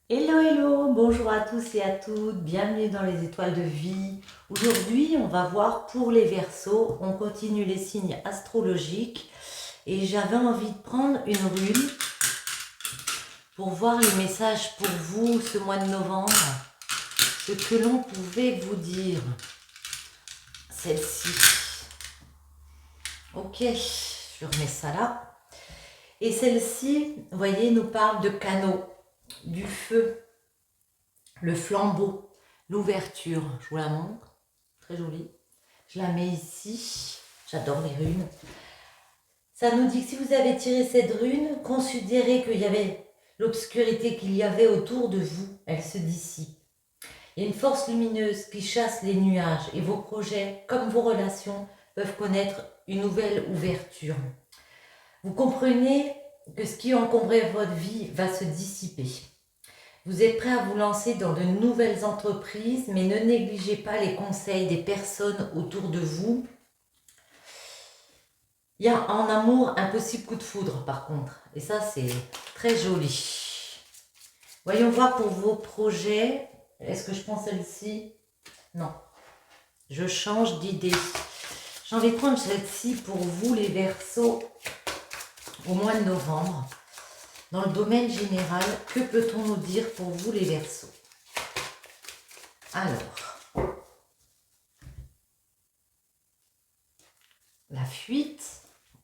Hello, hello, bonjour à tous et à toutes, bienvenue dans les étoiles de vie. Aujourd'hui, on va voir pour les Verseaux, on continue les signes astrologiques et j'avais envie de prendre une rune pour voir les messages pour vous ce mois de novembre, ce que l'on pouvait vous dire. Celle-ci. Ok, je remets ça là. Et celle-ci, vous voyez, nous parle de canaux, du feu, le flambeau, l'ouverture. Je vous la montre, très jolie. Je la mets ici, j'adore les runes. Ça nous dit que si vous avez tiré cette rune, considérez qu'il y avait l'obscurité qu'il y avait autour de vous, elle se dissipe. Il y a une force lumineuse qui chasse les nuages et vos projets, comme vos relations, peuvent connaître une nouvelle ouverture. Vous comprenez que ce qui encombrait votre vie va se dissiper. Vous êtes prêt à vous lancer dans de nouvelles entreprises, mais ne négligez pas les conseils des personnes autour de vous. Il y a en amour un possible coup de foudre par contre, et ça c'est très joli. Voyons voir pour vos projets. Est-ce que je prends celle-ci? Non, je change d'idée. J'ai envie de prendre celle-ci pour vous les Verseaux au mois de novembre. Dans le domaine général, que peut-on nous dire pour vous les Verseaux? Alors, la fuite,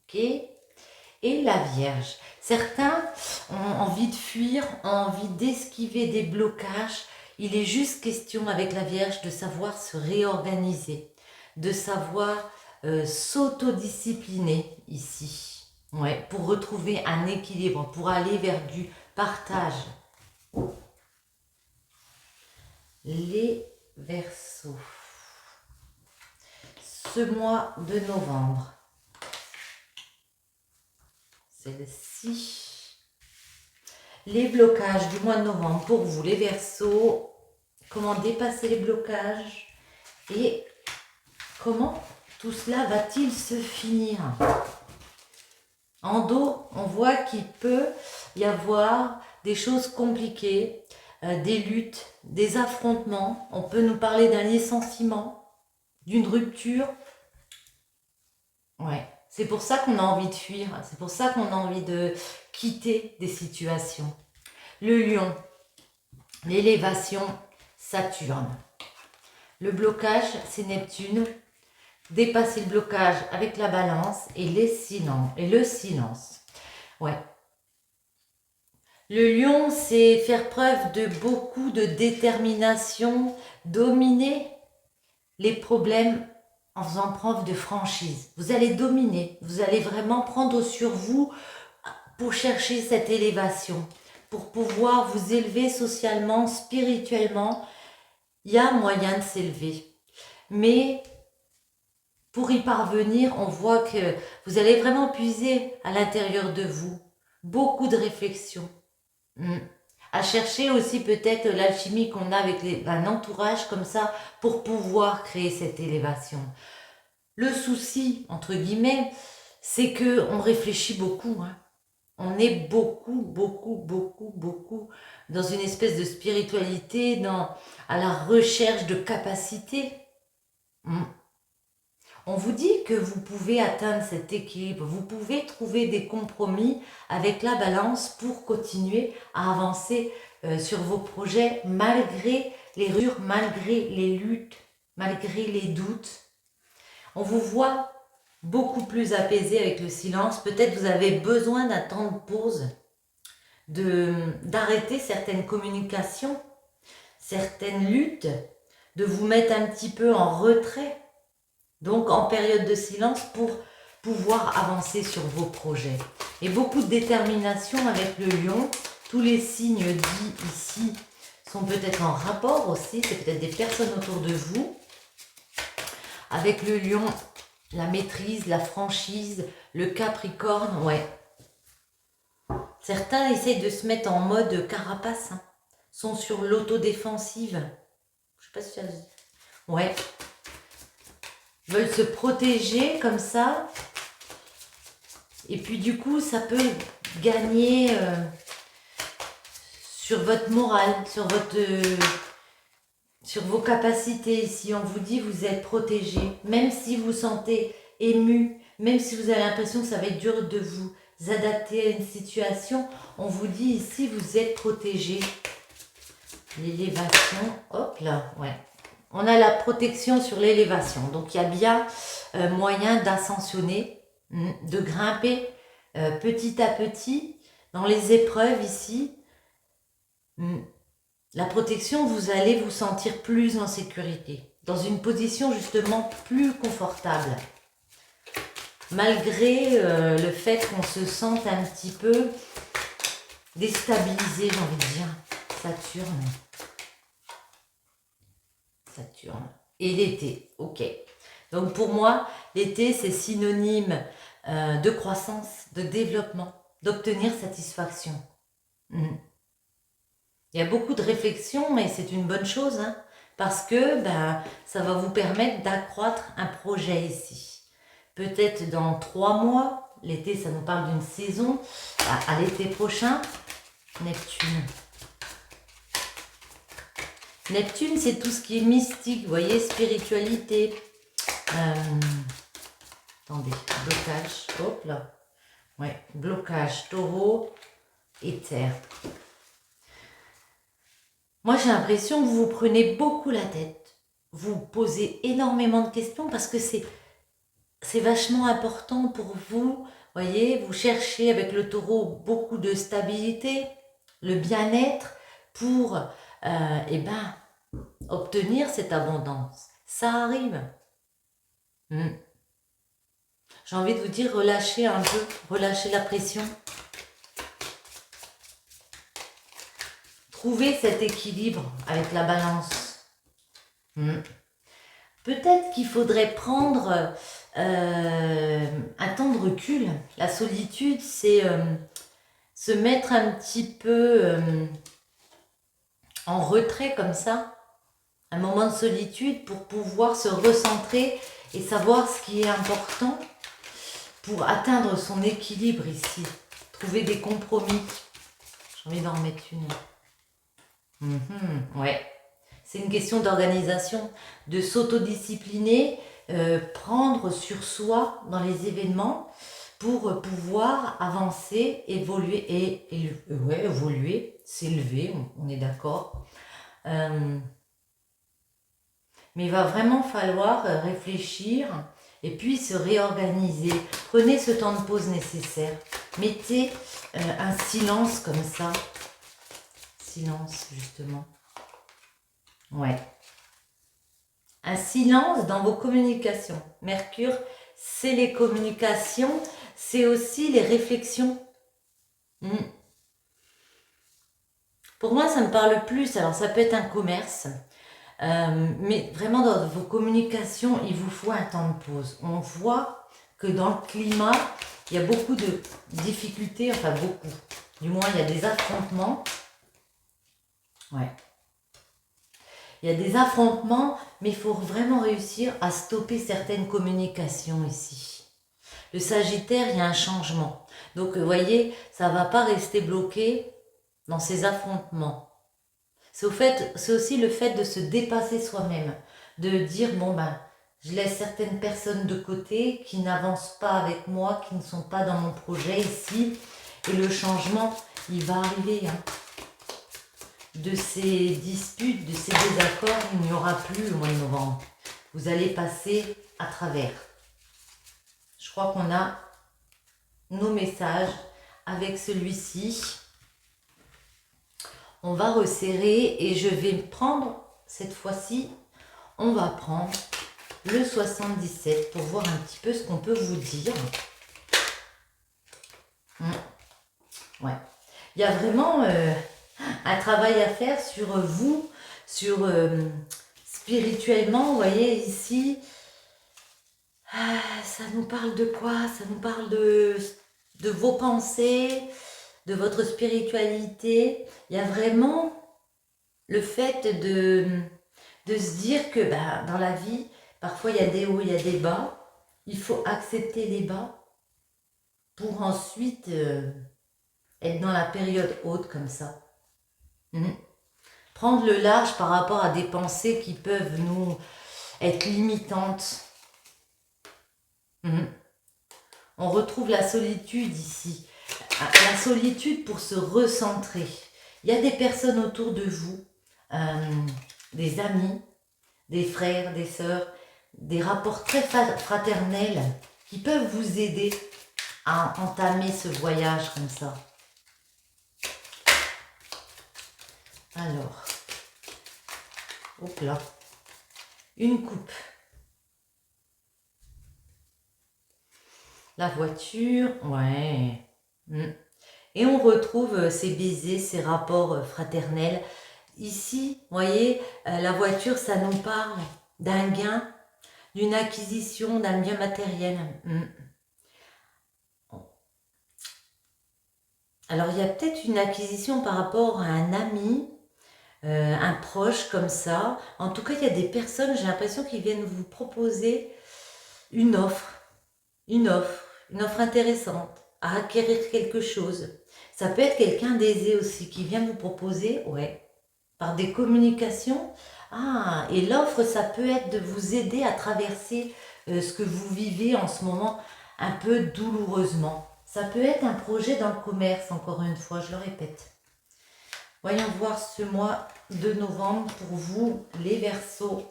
ok, et la Vierge. Certains ont envie de fuir, ont envie d'esquiver des blocages. Il est juste question avec la Vierge de savoir se réorganiser, de savoir s'autodiscipliner ici, ouais, pour retrouver un équilibre, pour aller vers du partage. Les Verseaux. Ce mois de novembre, celle-ci. Les blocages du mois de novembre pour vous, les Verseaux. Comment dépasser les blocages et comment tout cela va-t-il se finir? En dos, on voit qu'il peut y avoir des choses compliquées, des luttes, des affrontements. On peut nous parler d'un licenciement, d'une rupture. Ouais. C'est pour ça qu'on a envie de fuir, c'est pour ça qu'on a envie de quitter des situations. Le lion, l'élévation, Saturne. Le blocage, c'est Neptune. Dépasser le blocage avec la balance et le silence. Ouais. Le lion, c'est faire preuve de beaucoup de détermination, dominer les problèmes en faisant preuve de franchise. Vous allez dominer, vous allez vraiment prendre sur vous pour chercher cette élévation, pour pouvoir vous élever socialement, spirituellement. Il y a moyen de s'élever. Mais pour y parvenir, on voit que vous allez vraiment puiser à l'intérieur de vous beaucoup de réflexion. À chercher aussi peut-être l'alchimie qu'on a avec un entourage comme ça pour pouvoir créer cette élévation. Le souci, entre guillemets, c'est qu'on réfléchit beaucoup. Hein. On est beaucoup dans une espèce de spiritualité, à la recherche de capacités. On vous dit que vous pouvez atteindre cet équilibre, vous pouvez trouver des compromis avec la balance pour continuer à avancer sur vos projets malgré les rures, malgré les luttes, malgré les doutes. On vous voit beaucoup plus apaisé avec le silence. Peut-être vous avez besoin d'un temps de pause, d'arrêter certaines communications, certaines luttes, de vous mettre un petit peu en retrait. Donc en période de silence pour pouvoir avancer sur vos projets. Et beaucoup de détermination avec le lion. Tous les signes dits ici sont peut-être en rapport aussi. C'est peut-être des personnes autour de vous. Avec le lion, la maîtrise, la franchise, le capricorne, ouais. Certains essayent de se mettre en mode carapace. Hein. Sont sur l'autodéfensive. Je sais pas si ça se dit. Ouais. Veulent se protéger comme ça. Et puis du coup, ça peut gagner sur votre morale, sur vos capacités. Ici, on vous dit vous êtes protégé, même si vous vous sentez ému, même si vous avez l'impression que ça va être dur de vous adapter à une situation, on vous dit ici vous êtes protégé. L'élévation, hop là, ouais. On a la protection sur l'élévation, donc il y a bien moyen d'ascensionner, de grimper petit à petit dans les épreuves ici. La protection, vous allez vous sentir plus en sécurité, dans une position justement plus confortable. Malgré le fait qu'on se sente un petit peu déstabilisé, j'ai envie de dire. Saturne. Et l'été, ok. Donc pour moi, l'été, c'est synonyme de croissance, de développement, d'obtenir satisfaction. Il y a beaucoup de réflexions, mais c'est une bonne chose, hein, parce que ça va vous permettre d'accroître un projet ici. Peut-être dans 3 mois, l'été, ça nous parle d'une saison, à l'été prochain, Neptune. Neptune, c'est tout ce qui est mystique, vous voyez, spiritualité. Attendez, blocage, hop là. Ouais, blocage, taureau et terre. Moi, j'ai l'impression que vous vous prenez beaucoup la tête. Vous posez énormément de questions parce que c'est vachement important pour vous. Voyez, vous cherchez avec le taureau beaucoup de stabilité, le bien-être pour obtenir cette abondance. Ça arrive. J'ai envie de vous dire, relâchez un peu, relâchez la pression. Trouvez cet équilibre avec la balance. Peut-être qu'il faudrait prendre un temps de recul. La solitude, c'est se mettre un petit peu en retrait comme ça. Un moment de solitude pour pouvoir se recentrer et savoir ce qui est important pour atteindre son équilibre ici. Trouver des compromis. J'ai envie d'en mettre une. Ouais. C'est une question d'organisation, de s'autodiscipliner, prendre sur soi dans les événements pour pouvoir avancer, évoluer évoluer, s'élever, on est d'accord. Mais il va vraiment falloir réfléchir et puis se réorganiser. Prenez ce temps de pause nécessaire. Mettez un silence comme ça. Silence, justement. Ouais. Un silence dans vos communications. Mercure, c'est les communications, c'est aussi les réflexions. Pour moi, ça me parle plus. Alors, ça peut être un commerce. Mais vraiment, dans vos communications, il vous faut un temps de pause. On voit que dans le climat, il y a beaucoup de difficultés. Enfin, beaucoup. Du moins, il y a des affrontements. Ouais. Il y a des affrontements, mais il faut vraiment réussir à stopper certaines communications ici. Le Sagittaire, il y a un changement. Donc, vous voyez, ça ne va pas rester bloqué dans ces affrontements. C'est aussi le fait de se dépasser soi-même. De dire, je laisse certaines personnes de côté qui n'avancent pas avec moi, qui ne sont pas dans mon projet ici. Et le changement, il va arriver. De ces disputes, de ces désaccords, il n'y aura plus le mois de novembre. Vous allez passer à travers. Je crois qu'on a nos messages avec celui-ci. On va resserrer et je vais prendre, cette fois-ci, on va prendre le 77 pour voir un petit peu ce qu'on peut vous dire. Ouais. Il y a vraiment un travail à faire sur vous, sur spirituellement, vous voyez ici, ça nous parle de quoi? Ça nous parle de vos pensées, de votre spiritualité. Il y a vraiment le fait de se dire que dans la vie, parfois il y a des hauts, il y a des bas. Il faut accepter les bas pour ensuite être dans la période haute comme ça. Mhm. Prendre le large par rapport à des pensées qui peuvent nous être limitantes. Mhm. On retrouve la solitude ici. La solitude pour se recentrer. Il y a des personnes autour de vous, des amis, des frères, des sœurs, des rapports très fraternels qui peuvent vous aider à entamer ce voyage comme ça. Alors, hop là, une coupe. La voiture, ouais. Et on retrouve ces baisers, ces rapports fraternels. Ici, vous voyez, la voiture, ça nous parle d'un gain, d'une acquisition, d'un bien matériel. Alors, il y a peut-être une acquisition par rapport à un ami, un proche comme ça. En tout cas, il y a des personnes, j'ai l'impression, qui viennent vous proposer une offre, une offre, une offre intéressante, à acquérir quelque chose. Ça peut être quelqu'un d'aisé aussi qui vient vous proposer, ouais, par des communications. Ah, et l'offre, ça peut être de vous aider à traverser ce que vous vivez en ce moment un peu douloureusement. Ça peut être un projet dans le commerce, encore une fois, je le répète. Voyons voir ce mois de novembre pour vous, les Verseaux.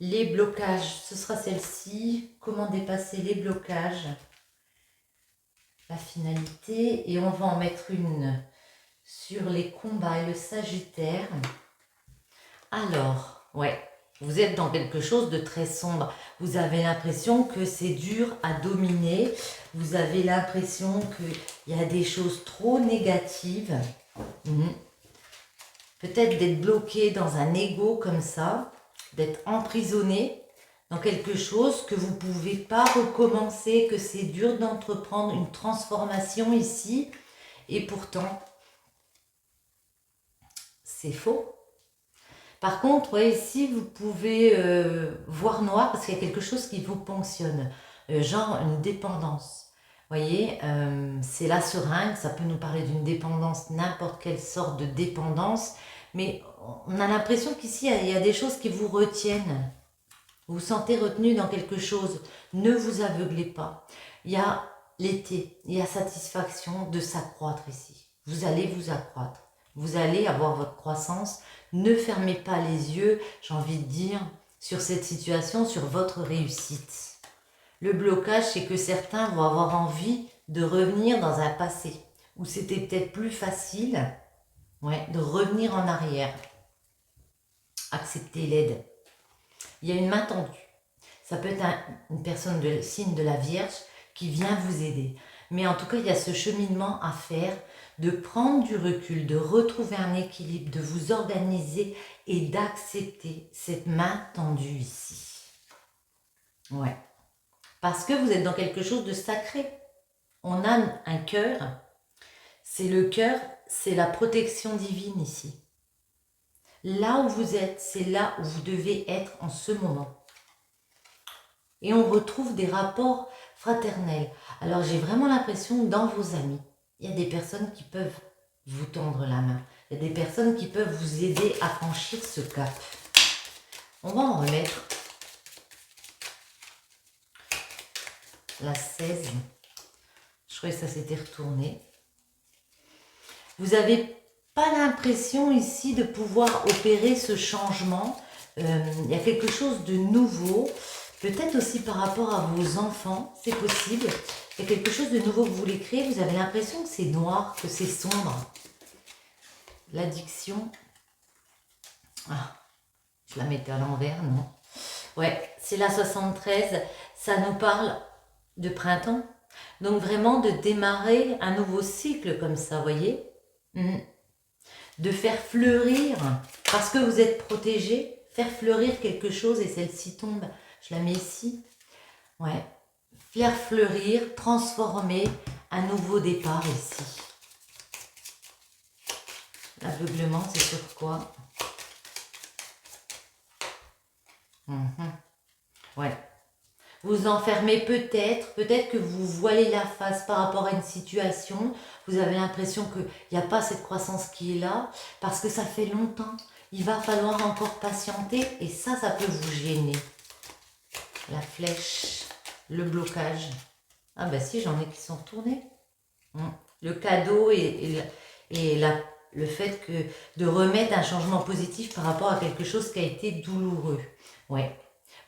Les blocages, ce sera celle-ci. Comment dépasser les blocages? La finalité. Et on va en mettre une sur les combats et le Sagittaire. Alors, ouais, vous êtes dans quelque chose de très sombre. Vous avez l'impression que c'est dur à dominer. Vous avez l'impression qu'il y a des choses trop négatives. Peut-être d'être bloqué dans un ego comme ça, d'être emprisonné dans quelque chose que vous ne pouvez pas recommencer, que c'est dur d'entreprendre une transformation ici. Et pourtant, c'est faux. Par contre, ouais, ici, vous pouvez voir noir parce qu'il y a quelque chose qui vous ponctionne, genre une dépendance. Vous voyez, c'est la seringue, ça peut nous parler d'une dépendance, n'importe quelle sorte de dépendance, mais on a l'impression qu'ici, il y a des choses qui vous retiennent. Vous vous sentez retenu dans quelque chose. Ne vous aveuglez pas. Il y a l'été, il y a satisfaction de s'accroître ici. Vous allez vous accroître. Vous allez avoir votre croissance. Ne fermez pas les yeux, j'ai envie de dire, sur cette situation, sur votre réussite. Le blocage, c'est que certains vont avoir envie de revenir dans un passé où c'était peut-être plus facile, ouais, de revenir en arrière. Accepter l'aide. Il y a une main tendue. Ça peut être une personne de signe de la Vierge qui vient vous aider. Mais en tout cas, il y a ce cheminement à faire, de prendre du recul, de retrouver un équilibre, de vous organiser et d'accepter cette main tendue ici. Ouais. Parce que vous êtes dans quelque chose de sacré. On a un cœur. C'est le cœur, c'est la protection divine ici. Là où vous êtes, c'est là où vous devez être en ce moment. Et on retrouve des rapports fraternels. Alors j'ai vraiment l'impression que dans vos amis, il y a des personnes qui peuvent vous tendre la main. Il y a des personnes qui peuvent vous aider à franchir ce cap. On va en remettre la 16. Je croyais que ça s'était retourné. Vous n'avez pas l'impression ici de pouvoir opérer ce changement. Il y a quelque chose de nouveau. Peut-être aussi par rapport à vos enfants, c'est possible. Il y a quelque chose de nouveau que vous voulez créer. Vous avez l'impression que c'est noir, que c'est sombre. L'addiction. Ah, je la mettais à l'envers, non? Ouais, c'est la 73. Ça nous parle de printemps. Donc vraiment de démarrer un nouveau cycle comme ça, voyez? De faire fleurir, parce que vous êtes protégé, faire fleurir quelque chose et celle-ci tombe. Je la mets ici. Ouais. Faire fleurir, transformer, un nouveau départ ici. L'aveuglement, c'est sur quoi? Ouais. vous enfermez peut-être que vous voilez la face par rapport à une situation, vous avez l'impression qu'il n'y a pas cette croissance qui est là, parce que ça fait longtemps. Il va falloir encore patienter et ça peut vous gêner. La flèche, le blocage. Ah ben si, j'en ai qui sont retournés. Le cadeau le fait de remettre un changement positif par rapport à quelque chose qui a été douloureux. Ouais.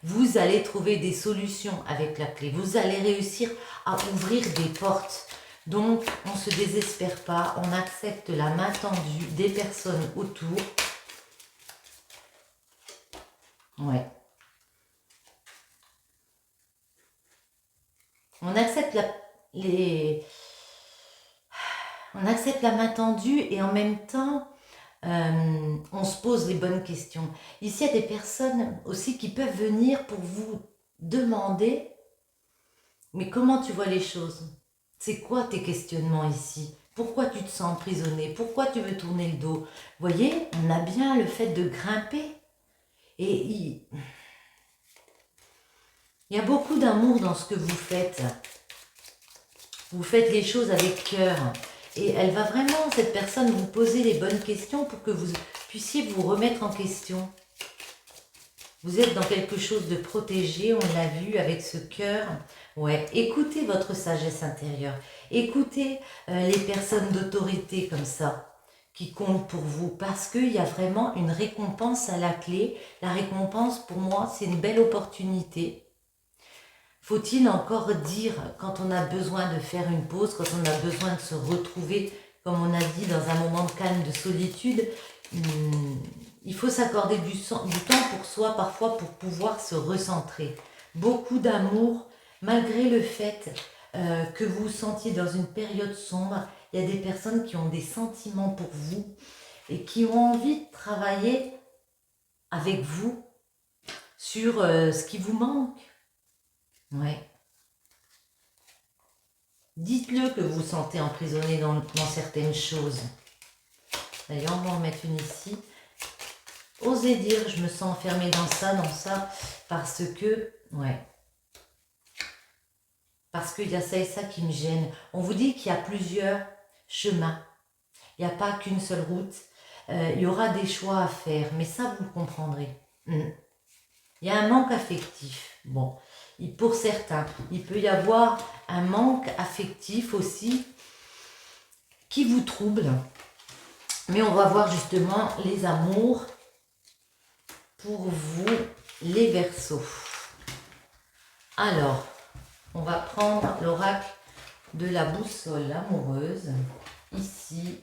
Vous allez trouver des solutions avec la clé. Vous allez réussir à ouvrir des portes. Donc, on ne se désespère pas. On accepte la main tendue des personnes autour. Ouais. On accepte on accepte la main tendue et en même temps, on se pose les bonnes questions. Ici, il y a des personnes aussi qui peuvent venir pour vous demander, mais comment tu vois les choses? C'est quoi tes questionnements ici? Pourquoi tu te sens emprisonné? Pourquoi tu veux tourner le dos? Vous voyez, on a bien le fait de grimper. Et il y a beaucoup d'amour dans ce que vous faites. Vous faites les choses avec cœur. Et elle va vraiment, cette personne, vous poser les bonnes questions pour que vous puissiez vous remettre en question. Vous êtes dans quelque chose de protégé, on l'a vu avec ce cœur. Ouais, écoutez votre sagesse intérieure. Écoutez les personnes d'autorité comme ça, qui comptent pour vous. Parce qu'il y a vraiment une récompense à la clé. La récompense, pour moi, c'est une belle opportunité. Faut-il encore dire, quand on a besoin de faire une pause, quand on a besoin de se retrouver, comme on a dit, dans un moment de calme, de solitude, il faut s'accorder du temps pour soi, parfois, pour pouvoir se recentrer. Beaucoup d'amour, malgré le fait que vous vous sentiez dans une période sombre, il y a des personnes qui ont des sentiments pour vous et qui ont envie de travailler avec vous sur ce qui vous manque. Ouais. Dites-le que vous vous sentez emprisonné dans certaines choses. D'ailleurs, on va en mettre une ici. Osez dire, je me sens enfermée dans ça, parce que, ouais. Parce qu'il y a ça et ça qui me gêne. On vous dit qu'il y a plusieurs chemins. Il n'y a pas qu'une seule route. Il y aura des choix à faire, mais ça, vous le comprendrez. Il y a un manque affectif. Bon. Pour certains, il peut y avoir un manque affectif aussi qui vous trouble. Mais on va voir justement les amours pour vous, les Verseaux. Alors, on va prendre l'oracle de la boussole amoureuse, ici,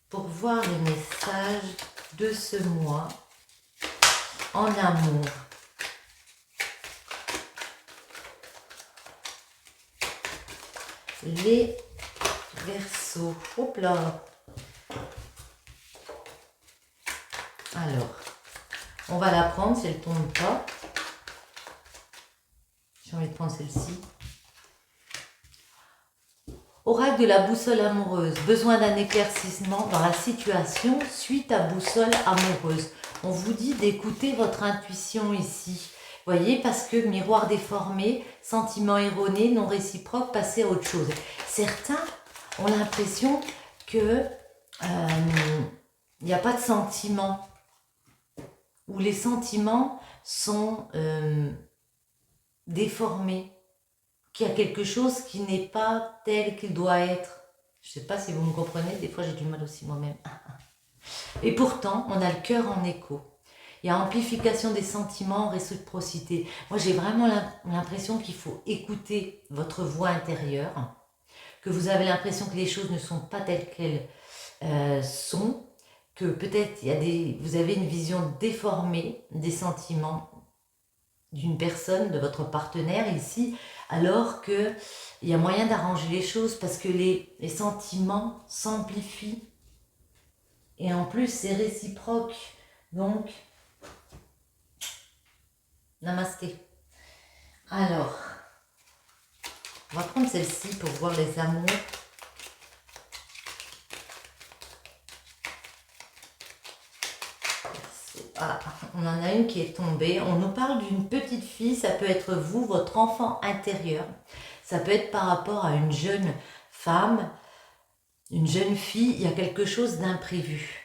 pour voir les messages de ce mois en amour. Les Verseaux. Hop là. Alors, on va la prendre si elle ne tombe pas. J'ai envie de prendre celle-ci. Oracle de la boussole amoureuse. Besoin d'un éclaircissement dans la situation suite à boussole amoureuse. On vous dit d'écouter votre intuition ici. Voyez, parce que miroir déformé, sentiment erroné, non réciproque, passer à autre chose. Certains ont l'impression que il n'y a pas de sentiments, ou les sentiments sont déformés, qu'il y a quelque chose qui n'est pas tel qu'il doit être. Je ne sais pas si vous me comprenez, des fois j'ai du mal aussi moi-même. Et pourtant, on a le cœur en écho. Il y a amplification des sentiments, réciprocité. Moi, j'ai vraiment l'impression qu'il faut écouter votre voix intérieure, que vous avez l'impression que les choses ne sont pas telles qu'elles sont, que peut-être vous avez une vision déformée des sentiments d'une personne, de votre partenaire ici, alors qu'il y a moyen d'arranger les choses parce que les sentiments s'amplifient. Et en plus, c'est réciproque. Donc, namasté. Alors, on va prendre celle-ci pour voir les amours. Ah, on en a une qui est tombée. On nous parle d'une petite fille, ça peut être vous, votre enfant intérieur. Ça peut être par rapport à une jeune femme, une jeune fille. Il y a quelque chose d'imprévu.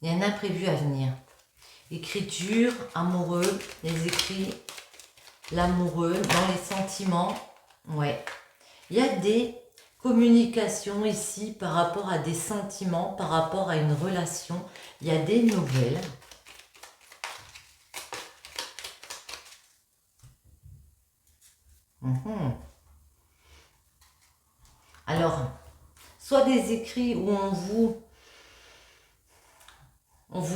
Il y a un imprévu à venir. Écriture, amoureux, les écrits, l'amoureux, dans les sentiments. Ouais. Il y a des communications ici par rapport à des sentiments, par rapport à une relation. Il y a des nouvelles. Alors, soit des écrits où on vous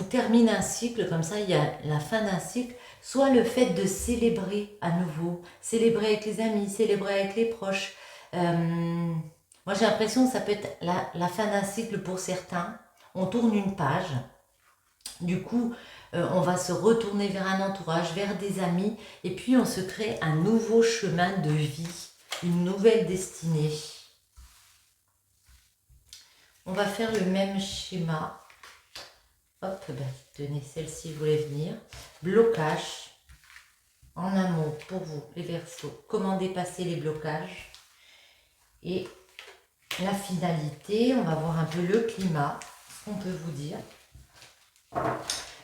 termine un cycle, comme ça il y a la fin d'un cycle, soit le fait de célébrer à nouveau, célébrer avec les amis, célébrer avec les proches. Moi j'ai l'impression que ça peut être la fin d'un cycle pour certains. On tourne une page, du coup on va se retourner vers un entourage, vers des amis, et puis on se crée un nouveau chemin de vie, une nouvelle destinée. On va faire le même schéma. Hop, ben, tenez, celle-ci voulait venir. Blocage. En amont, pour vous, les Verseaux. Comment dépasser les blocages. Et la finalité, on va voir un peu le climat, ce qu'on peut vous dire.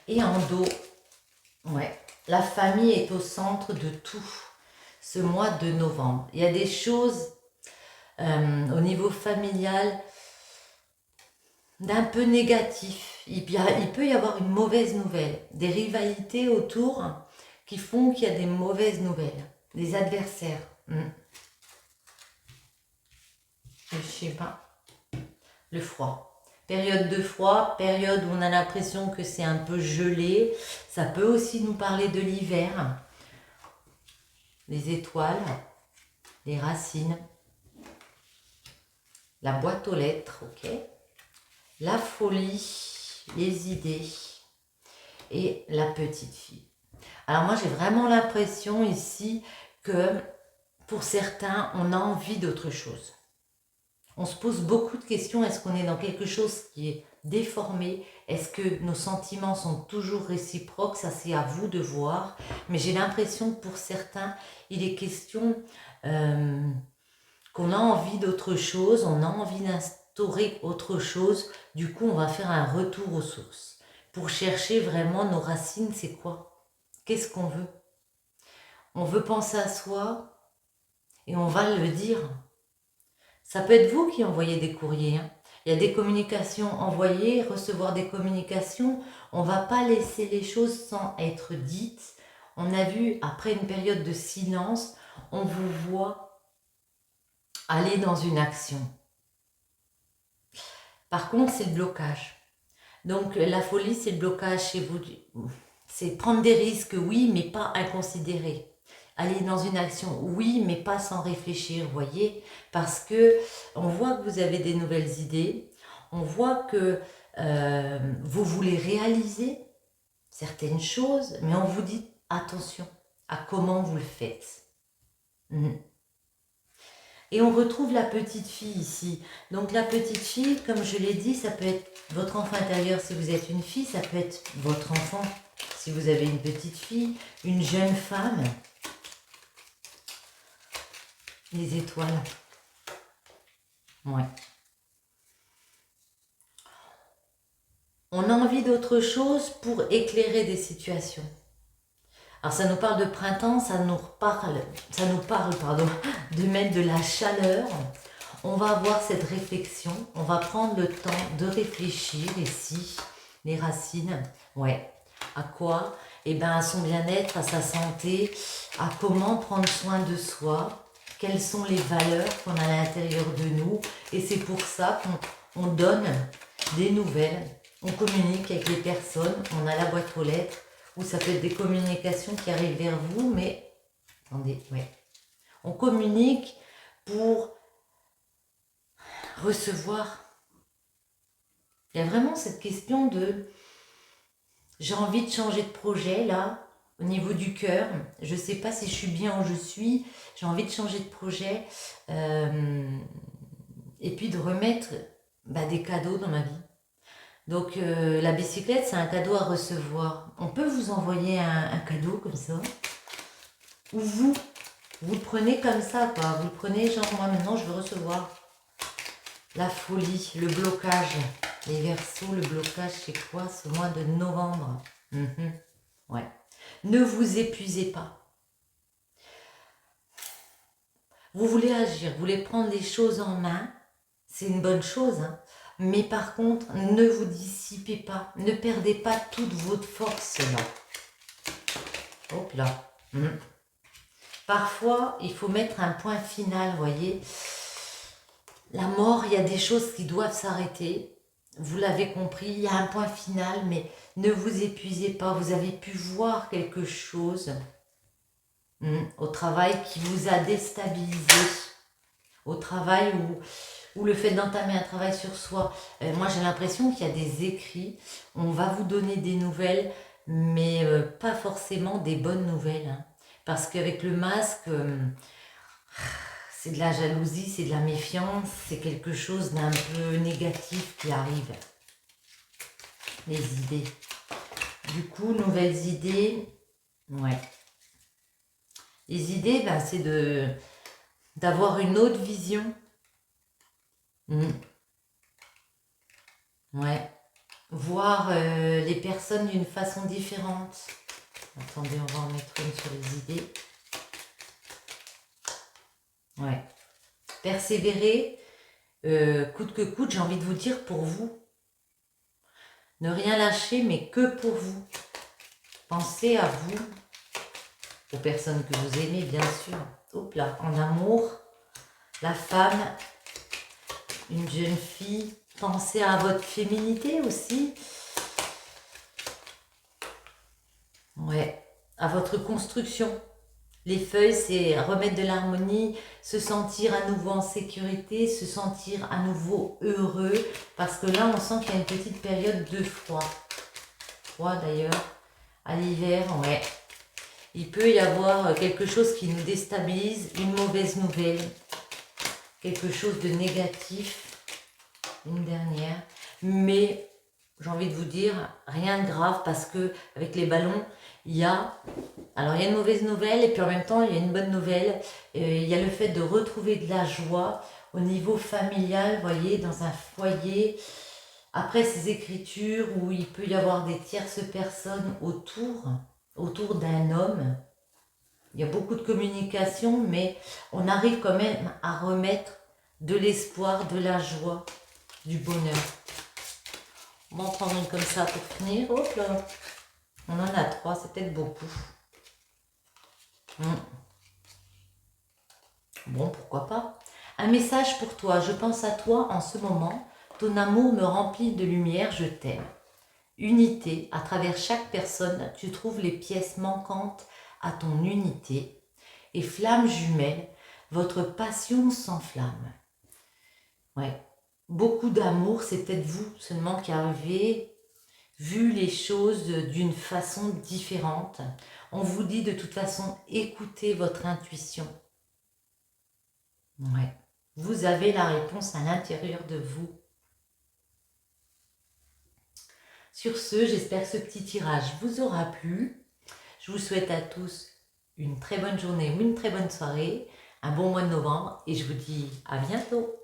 Et en dos, ouais, la famille est au centre de tout ce mois de novembre. Il y a des choses au niveau familial d'un peu négatif. Il peut y avoir une mauvaise nouvelle, des rivalités autour qui font qu'il y a des mauvaises nouvelles, des adversaires. Le schéma, le froid. Période de froid, période où on a l'impression que c'est un peu gelé. Ça peut aussi nous parler de l'hiver. Les étoiles, les racines, la boîte aux lettres, ok. La folie, les idées et la petite fille. Alors moi j'ai vraiment l'impression ici que pour certains on a envie d'autre chose. On se pose beaucoup de questions, est-ce qu'on est dans quelque chose qui est déformé? Est-ce que nos sentiments sont toujours réciproques? Ça c'est à vous de voir. Mais j'ai l'impression que pour certains il est question qu'on a envie d'autre chose, on a envie d'instaurer autre chose. Du coup, on va faire un retour aux sources pour chercher vraiment nos racines. C'est quoi? Qu'est-ce qu'on veut? On veut penser à soi et on va le dire. Ça peut être vous qui envoyez des courriers. Il y a des communications envoyées, recevoir des communications. On ne va pas laisser les choses sans être dites. On a vu, après une période de silence, on vous voit aller dans une action. Par contre, c'est le blocage. Donc, la folie, c'est le blocage chez vous. C'est prendre des risques, oui, mais pas inconsidérés. Aller dans une action, oui, mais pas sans réfléchir, voyez. Parce que on voit que vous avez des nouvelles idées. On voit que vous voulez réaliser certaines choses, mais on vous dit attention à comment vous le faites. Et on retrouve la petite fille ici. Donc la petite fille, comme je l'ai dit, ça peut être votre enfant intérieur si vous êtes une fille, ça peut être votre enfant si vous avez une petite fille, une jeune femme. Les étoiles. Ouais. On a envie d'autre chose pour éclairer des situations. Alors ça nous parle de printemps, ça nous parle de mettre de la chaleur. On va avoir cette réflexion, on va prendre le temps de réfléchir ici, les racines, ouais. À quoi? Eh bien à son bien-être, à sa santé, à comment prendre soin de soi, quelles sont les valeurs qu'on a à l'intérieur de nous. Et c'est pour ça qu'on donne des nouvelles, on communique avec les personnes, on a la boîte aux lettres, ou ça peut être des communications qui arrivent vers vous, mais attendez, ouais. On communique pour recevoir. Il y a vraiment cette question de j'ai envie de changer de projet là, au niveau du cœur. Je ne sais pas si je suis bien où je suis, j'ai envie de changer de projet et puis de remettre des cadeaux dans ma vie. Donc la bicyclette, c'est un cadeau à recevoir. On peut vous envoyer un cadeau comme ça. Ou vous le prenez comme ça, quoi. Vous le prenez, genre moi maintenant je veux recevoir la folie, le blocage. Les Verseaux, le blocage, c'est quoi ce mois de novembre? Ouais. Ne vous épuisez pas. Vous voulez agir, vous voulez prendre les choses en main, c'est une bonne chose, hein. Mais par contre, ne vous dissipez pas, ne perdez pas toute votre force là. Hop là. Parfois, il faut mettre un point final, vous voyez. La mort, il y a des choses qui doivent s'arrêter. Vous l'avez compris, il y a un point final, mais ne vous épuisez pas. Vous avez pu voir quelque chose au travail qui vous a déstabilisé. Au travail ou le fait d'entamer un travail sur soi. Moi, j'ai l'impression qu'il y a des écrits. On va vous donner des nouvelles, mais pas forcément des bonnes nouvelles, hein. Parce qu'avec le masque, c'est de la jalousie, c'est de la méfiance, c'est quelque chose d'un peu négatif qui arrive. Les idées. Du coup, nouvelles idées. Ouais. Les idées, ben, c'est d'avoir une autre vision. Ouais. Voir les personnes d'une façon différente. Attendez, on va en mettre une sur les idées. Ouais. Persévérer, coûte que coûte, j'ai envie de vous dire, pour vous. Ne rien lâcher, mais que pour vous. Pensez à vous, aux personnes que vous aimez, bien sûr. Hop là, en amour, la femme, une jeune fille. Pensez à votre féminité aussi. Ouais, à votre construction. Les feuilles, c'est remettre de l'harmonie, se sentir à nouveau en sécurité, se sentir à nouveau heureux. Parce que là, on sent qu'il y a une petite période de froid. Froid d'ailleurs. À l'hiver, ouais. Il peut y avoir quelque chose qui nous déstabilise, une mauvaise nouvelle. Quelque chose de négatif. Une dernière. Mais j'ai envie de vous dire, rien de grave parce que avec les ballons, il y a une mauvaise nouvelle et puis en même temps, il y a une bonne nouvelle. Il y a le fait de retrouver de la joie au niveau familial, vous voyez, dans un foyer. Après ces écritures où il peut y avoir des tierces personnes autour d'un homme. Il y a beaucoup de communication, mais on arrive quand même à remettre de l'espoir, de la joie, du bonheur. On va en prendre une comme ça pour finir. Hop là. On en a 3, c'est peut-être beaucoup. Bon, pourquoi pas. Un message pour toi. Je pense à toi en ce moment. Ton amour me remplit de lumière. Je t'aime. Unité. À travers chaque personne, tu trouves les pièces manquantes à ton unité. Et flamme jumelle, votre passion s'enflamme. Ouais. Beaucoup d'amour, c'est peut-être vous seulement qui avez vu les choses d'une façon différente. On vous dit de toute façon, écoutez votre intuition. Ouais. Vous avez la réponse à l'intérieur de vous. Sur ce, j'espère que ce petit tirage vous aura plu. Je vous souhaite à tous une très bonne journée ou une très bonne soirée, un bon mois de novembre et je vous dis à bientôt.